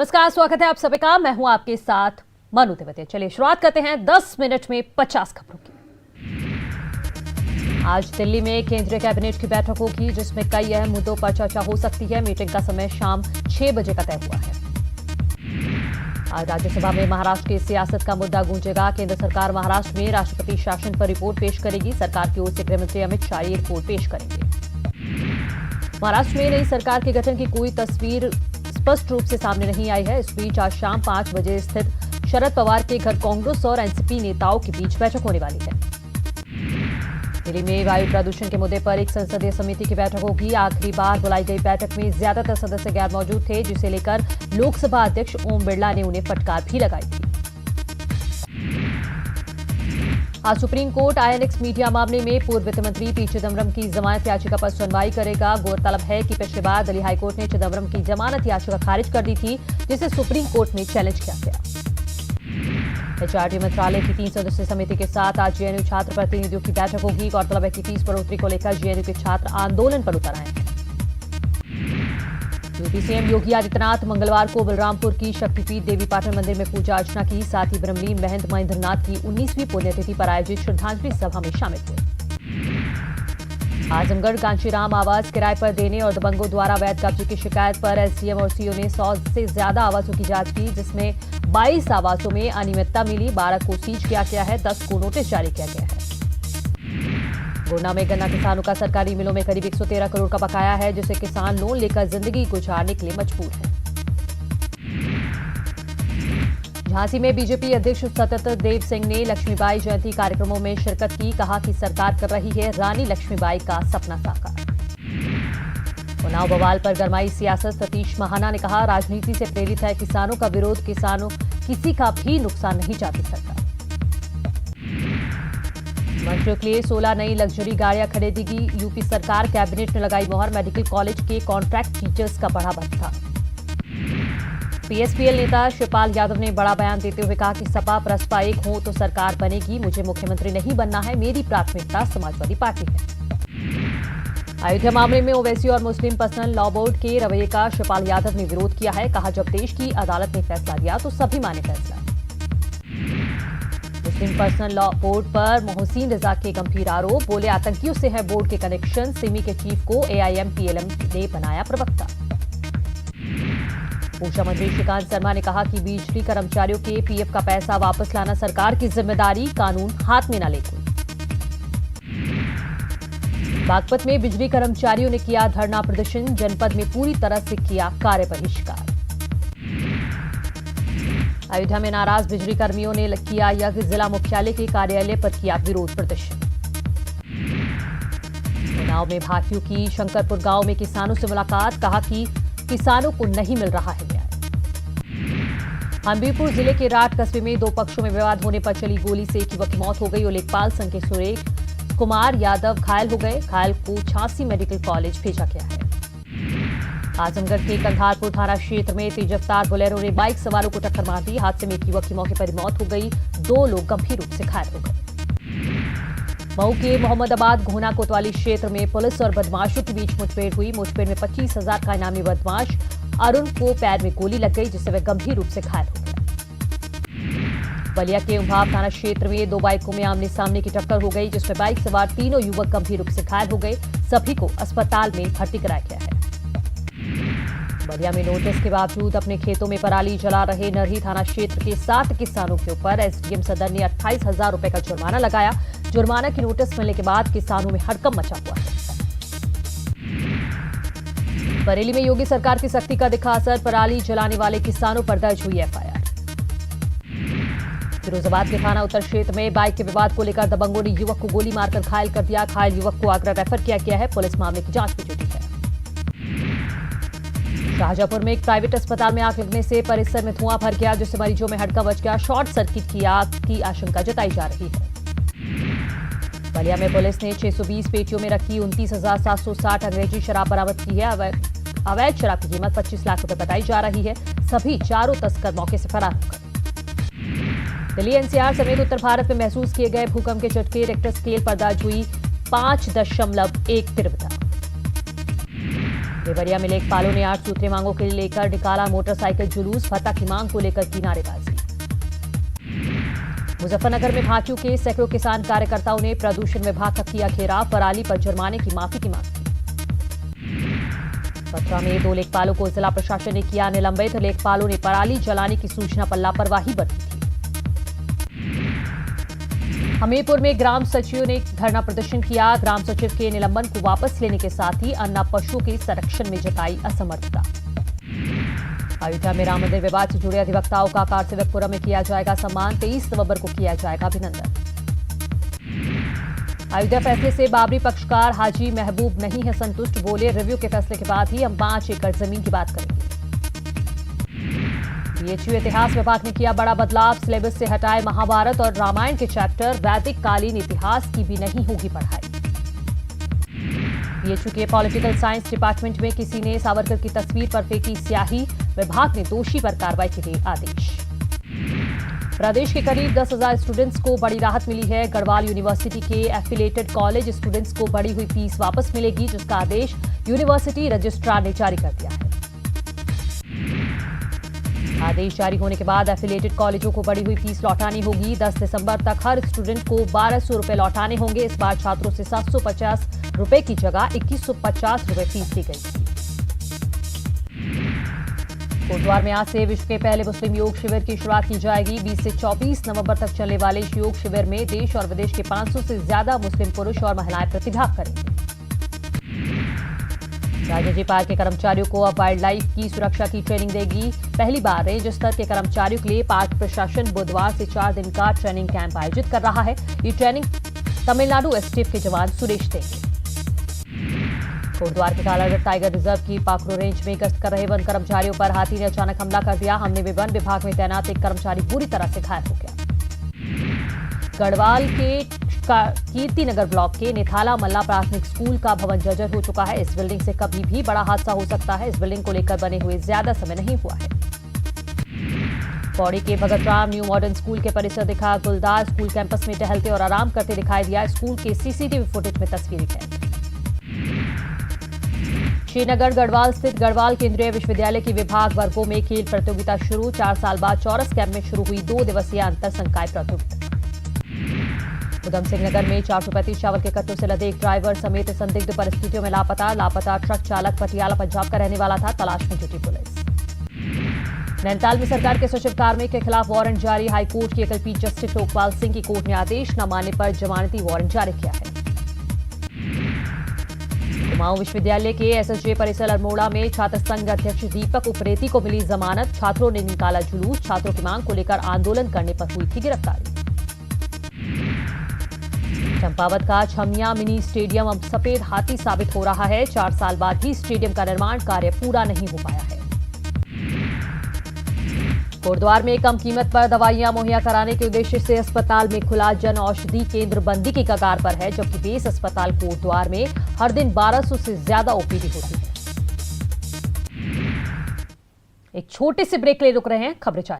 नमस्कार, स्वागत है आप सभी का। मैं हूं आपके साथ मनु तिवारी। चलिए शुरुआत करते हैं 10 मिनट में 50 खबरों की। आज दिल्ली में केंद्रीय कैबिनेट की बैठक होगी, जिसमें कई अहम मुद्दों पर चर्चा हो सकती है। मीटिंग का समय शाम 6 बजे का तय हुआ है। आज राज्यसभा में महाराष्ट्र की सियासत का मुद्दा गूंजेगा। केंद्र सरकार महाराष्ट्र में राष्ट्रपति शासन पर रिपोर्ट पेश करेगी। सरकार की ओर से गृहमंत्री अमित शाह ये रिपोर्ट पेश करेंगे। महाराष्ट्र में नई सरकार के गठन की कोई तस्वीर स्पष्ट रूप से सामने नहीं आई है। इस बीच आज शाम 5 बजे स्थित शरद पवार के घर कांग्रेस और एनसीपी नेताओं के बीच बैठक होने वाली है। दिल्ली में वायु प्रदूषण के मुद्दे पर एक संसदीय समिति की बैठक होगी। आखिरी बार बुलाई गई बैठक में ज्यादातर सदस्य गैर मौजूद थे, जिसे लेकर लोकसभा अध्यक्ष ओम बिरला ने उन्हें फटकार भी लगाई थी। आज सुप्रीम कोर्ट आईएनएक्स मीडिया मामले में पूर्व वित्त मंत्री पी चिदम्बरम की जमानत याचिका पर सुनवाई करेगा। गौरतलब है कि पिछले बार दिल्ली हाईकोर्ट ने चिदम्बरम की जमानत याचिका खारिज कर दी थी, जिसे सुप्रीम कोर्ट में चैलेंज किया गया। एचआरडी मंत्रालय की 3 सदस्यीय समिति के साथ आज जेएनयू छात्र प्रतिनिधियों की बैठक होगी। गौरतलब है कि फीस बढ़ोतरी को लेकर जेएनयू के छात्र आंदोलन पर उतर आए हैं। यूपी सीएम योगी आदित्यनाथ मंगलवार को बलरामपुर की शक्तिपीठ देवीपाटन मंदिर में पूजा अर्चना की। साथ ही ब्रह्मलीन महंत महेंद्रनाथ की 19वीं पुण्यतिथि पर आयोजित श्रद्धांजलि सभा में शामिल हुए। आजमगढ़ कांशीराम आवास किराए पर देने और दबंगों द्वारा अवैध कब्जे की शिकायत पर एसडीएम और सीओ ने 100 से ज्यादा आवासों की जांच की, जिसमें 22 आवासों में अनियमितता मिली। 12 को सीज किया गया है, 10 को नोटिस जारी किया गया है। गुना में गन्ना किसानों का सरकारी मिलों में करीब 113 करोड़ का बकाया है, जिसे किसान लोन लेकर जिंदगी गुजारने के लिए मजबूर है। झांसी में बीजेपी अध्यक्ष सत्येंद्र देव सिंह ने लक्ष्मीबाई जयंती कार्यक्रमों में शिरकत की। कहा कि सरकार कर रही है रानी लक्ष्मीबाई का सपना साकार। उन्नाव बवाल पर गरमाई सियासत। सतीश महाना ने कहा, राजनीति से प्रेरित है किसानों का विरोध। किसानों किसी का भी नुकसान नहीं चाहती सरकार। मंत्रियों के लिए 16 नई लग्जरी गाड़ियां खरीदेगी यूपी सरकार। कैबिनेट ने लगाई मोहर। मेडिकल कॉलेज के कॉन्ट्रैक्ट टीचर्स का बढ़ा भत्ता। पीएसपीएल नेता शिवपाल यादव ने बड़ा बयान देते हुए कहा कि सपा बसपा एक हो तो सरकार बनेगी। मुझे मुख्यमंत्री नहीं बनना है, मेरी प्राथमिकता समाजवादी पार्टी है। अयोध्या मामले में ओवैसी और मुस्लिम पर्सनल लॉ बोर्ड के रवैये का शिवपाल यादव ने विरोध किया है। कहा, जब देश की अदालत ने फैसला दिया तो सभी माने फैसला। मुस्लिम पर्सनल लॉ बोर्ड पर मोहसिन रजा के गंभीर आरोप। बोले, आतंकियों से है बोर्ड के कनेक्शन। सिमी के चीफ को एआईएमटीएलएम ने बनाया प्रवक्ता। ऊर्जा मंत्री श्रीकांत शर्मा ने कहा कि बिजली कर्मचारियों के पीएफ का पैसा वापस लाना सरकार की जिम्मेदारी, कानून हाथ में न ले कोई। बागपत में बिजली कर्मचारियों ने किया धरना प्रदर्शन। जनपद में पूरी तरह से किया कार्य बहिष्कार। अयोध्या में नाराज बिजली कर्मियों ने किया यज्ञ। जिला मुख्यालय के कार्यालय पर किया विरोध प्रदर्शन। उन्नाव में भाकियों की शंकरपुर गांव में किसानों से मुलाकात। कहा कि किसानों को नहीं मिल रहा है न्याय। हमीरपुर जिले के राट कस्बे में 2 पक्षों में विवाद होने पर चली गोली से एक युवक की मौत हो गई और लेखपाल संघ के सुरेश कुमार यादव घायल हो गए। घायल को झांसी मेडिकल कॉलेज भेजा गया है। आजमगढ़ के कंधारपुर थाना क्षेत्र में तेज रफ्तार बोलेरो ने बाइक सवारों को टक्कर मार दी। हादसे में एक युवक की मौके पर मौत हो गई। 2 लोग गंभीर रूप से घायल हो गए। मऊ के मोहम्मदाबाद घोना कोतवाली क्षेत्र में पुलिस और बदमाशों के बीच मुठभेड़ हुई। मुठभेड़ में 25,000 का इनामी बदमाश अरुण को पैर में गोली लग गई, जिससे वह गंभीर रूप से घायल हो गया। बलिया के उम्भाव थाना क्षेत्र में 2 बाइकों में आमने सामने की टक्कर हो गई, जिसमें बाइक सवार 3 युवक गंभीर रूप से घायल हो गए। सभी को अस्पताल में भर्ती कराया गया है। बलिया में नोटिस के बावजूद अपने खेतों में पराली जला रहे नरही थाना क्षेत्र के 60 किसानों के ऊपर एसडीएम सदन ने 28,000 रुपए का जुर्माना लगाया। जुर्माना की नोटिस मिलने के बाद किसानों में हड़कंप मचा हुआ है। बरेली में योगी सरकार की सख्ती का दिखा असर। पराली जलाने वाले किसानों पर दर्ज हुई एफआईआर। फिरोजाबाद के थाना उत्तर क्षेत्र में बाइक के विवाद को लेकर दबंगों ने युवक को गोली मारकर घायल कर दिया। घायल युवक को आगरा रेफर किया गया है। पुलिस मामले की जांच में जुटी है। शाहजहांपुर में एक प्राइवेट अस्पताल में आग लगने से परिसर में धुआं भर गया, जिससे मरीजों में हड़कंप मच गया। शॉर्ट सर्किट की आग की आशंका जताई जा रही है। बलिया में पुलिस ने 620 पेटियों में रखी 29,760 अंग्रेजी शराब बरामद की है। अवैध शराब की कीमत 25 लाख रुपए बताई जा रही है। सभी चारों तस्कर मौके से फरार हो गए। दिल्ली एनसीआर समेत उत्तर भारत में महसूस किए गए भूकंप के झटके। रिक्टर स्केल पर दर्ज हुई 5.1 तीव्रता। देवरिया में लेखपालों ने 8 सूत्रीय मांगों के लेकर निकाला मोटरसाइकिल जुलूस, भत्ता की मांग को लेकर की नारेबाजी। मुजफ्फरनगर में भाकियू के सैकड़ों किसान कार्यकर्ताओं ने प्रदूषण विभाग का किया घेराव, पराली पर जुर्माने की माफी की मांग की। मथुरा में 2 लेखपालों को जिला प्रशासन ने किया निलंबित, लेखपालों ने पराली जलाने की सूचना पर लापरवाही बरती थी। हमीरपुर में ग्राम सचिवों ने धरना प्रदर्शन किया, ग्राम सचिव के निलंबन को वापस लेने के साथ ही अन्ना पशुओं के संरक्षण में जताई असमर्थता। अयोध्या में राम मंदिर विवाद से जुड़े अधिवक्ताओं का कारसेवकपुरम में किया जाएगा सम्मान, 23 नवंबर को किया जाएगा अभिनंदन। अयोध्या फैसले से बाबरी पक्षकार हाजी महबूब नहीं है संतुष्ट, बोले रिव्यू के फैसले के बाद ही हम 5 एकड़ जमीन की बात करेंगे। बीएचयू इतिहास विभाग ने किया बड़ा बदलाव, सिलेबस से हटाए महाभारत और रामायण के चैप्टर, वैदिक कालीन इतिहास की भी नहीं होगी पढ़ाई। बीएचयू के पॉलिटिकल साइंस डिपार्टमेंट में किसी ने सावरकर की तस्वीर पर फेंकी स्याही, विभाग ने दोषी पर कार्रवाई के लिए आदेश। प्रदेश के करीब 10,000 स्टूडेंट्स को बड़ी राहत मिली है, गढ़वाल यूनिवर्सिटी के एफिलिएटेड कॉलेज स्टूडेंट्स को बढ़ी हुई फीस वापस मिलेगी, जिसका आदेश यूनिवर्सिटी रजिस्ट्रार ने जारी कर दिया है। आदेश जारी होने के बाद एफिलिएटेड कॉलेजों को बढ़ी हुई फीस लौटानी होगी। 10 दिसंबर तक हर स्टूडेंट को 1200 रुपए लौटाने होंगे। इस बार छात्रों से 750 रुपए की जगह 2150 रुपए फीस ली गई। कोटद्वार में आज से विश्व के पहले मुस्लिम योग शिविर की शुरुआत की जाएगी। 20 से 24 नवंबर तक चलने वाले इस योग शिविर में देश और विदेश के 500 से ज्यादा मुस्लिम पुरुष और महिलाएं प्रतिभाग करेंगे। राजाजी पार्क के कर्मचारियों को अब वाइल्ड लाइफ की सुरक्षा की ट्रेनिंग देगी। पहली बार रेंज स्तर के कर्मचारियों के लिए पार्क प्रशासन बुधवार से 4 दिन का ट्रेनिंग कैंप आयोजित कर रहा है। ये ट्रेनिंग तमिलनाडु एसटीएफ के जवान सुरेश देंगे। कोटद्वार के कालागढ़ टाइगर रिजर्व की पाखरो रेंज में गश्त कर रहे वन कर्मचारियों पर हाथी ने अचानक हमला कर दिया। हमले में वन विभाग में तैनात एक कर्मचारी बुरी तरह से घायल हो गया। गढ़वाल के कीर्तिनगर ब्लॉक के नेथाला मल्ला प्राथमिक स्कूल का भवन जर्जर हो चुका है। इस बिल्डिंग से कभी भी बड़ा हादसा हो सकता है। इस बिल्डिंग को लेकर बने हुए ज्यादा समय नहीं हुआ है। पौड़ी के Bhagat Ram new modern school के परिसर दिखा गुलदार, स्कूल कैंपस में टहलते और आराम करते दिखाई दिया। स्कूल के सीसीटीवी फुटेज में तस्वीरें कैद। श्रीनगर गढ़वाल स्थित गढ़वाल केंद्रीय विश्वविद्यालय की विभाग वर्गों में खेल प्रतियोगिता शुरू। 4 साल बाद चौरस कैंप में शुरू हुई 2 दिवसीय अंतर संकाय प्रतियोगिता। उधम सिंह नगर में 435 चावल के कट्टों से लदे एक ड्राइवर समेत संदिग्ध परिस्थितियों में लापता ट्रक चालक पटियाला पंजाब का रहने वाला था, तलाश में जुटी पुलिस। नैनीताल में सरकार के सचिव कार्मिक के खिलाफ वारंट जारी। हाईकोर्ट की एकल पीठ जस्टिस लोकपाल सिंह की कोर्ट ने आदेश न मानने पर जमानती वारंट जारी किया है। कुमाऊं विश्वविद्यालय के एसएसजे परिसर अल्मोड़ा में छात्र संघ अध्यक्ष दीपक उप्रेती को मिली जमानत। छात्रों ने निकाला जुलूस, छात्रों की मांग को लेकर आंदोलन करने पर हुई थी गिरफ्तारी। चंपावत का छमिया मिनी स्टेडियम अब सफेद हाथी साबित हो रहा है। 4 साल बाद भी स्टेडियम का निर्माण कार्य पूरा नहीं हो पाया है। कोटद्वार में कम कीमत पर दवाइयां मुहैया कराने के उद्देश्य से अस्पताल में खुला जन औषधि केंद्र बंदी की कगार पर है, जबकि बेस अस्पताल कोटद्वार में हर दिन 1200 से ज्यादा ओपीडी होती है। एक छोटे से ब्रेक ले रुक रहे हैं, खबरें